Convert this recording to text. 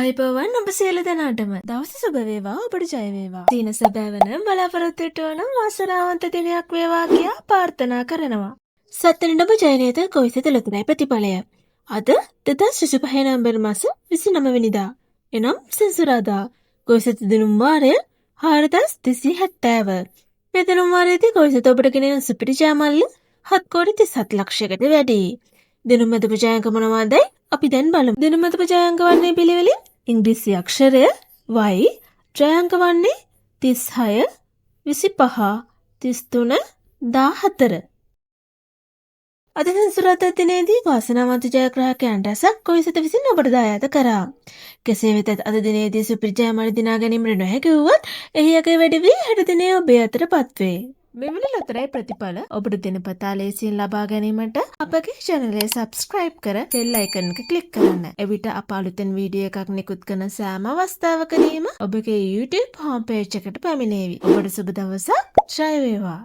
අයිබෝවන් ඔබ සියලු දෙනාටම දවස සුබ වේවා ඔබට ජය වේවා. දින සැබෑවන බලාපොරොත්තු වන වාසනාවන්ත දිනයක් වේවා කියා ප්‍රාර්ථනා කරනවා. සත්වනින් ඔබ ජයනේත කොවිසත ලොකුරයි ප්‍රතිඵලය. අද 2025 නොවැම්බර් මාස 29 වෙනිදා. එනම් සෙන්සුරාදා. කොවිසත දිනුම් වාරය 4270. මේ දිනුම් වාරයේදී කොවිසත ඔබට ගෙනෙන සුපිරි ජයමල්ල 7,37 ලක්ෂයකට වැඩි. දිනුම් මැද ජයාංක මොනවාදයි අපි දැන් බලමු. දිනුම් මැද ජයාංක වන්නේ පිළිවෙලින් ඉංග්‍රීසි අක්ෂරය Y, ජයාංක වන්නේ 36, 25, 33, 14. අද සෙන්සුරාදා දිනේදී වාසනාවන්ත ජයග්‍රාහකයන් රැසක් කොවිසත විසින් ඔබට දායාද කරා. කෙසේ වෙතත් අද දිනේදී සුපිරි ජයමාල දිනා ගැනීමට නොහැකි වුවත් එහි යකේ වැඩි වී හෙට දිනේ ඔබේ අතටපත් වේ. මෙවැනි ලොතරැයි ප්‍රතිඵල ඔබට දිනපතා ලේසියෙන් ලබා ගැනීමට අපගේ channel එක subscribe කර bell icon එක click කරන්න. එවිට අප අලුතෙන් වීඩියෝ එකක් නිකුත් කරන සෑම අවස්ථාවකදීම ඔබගේ YouTube home page එකට පැමිණේවි. ඔබට සුබ දවසක්. ජය වේවා.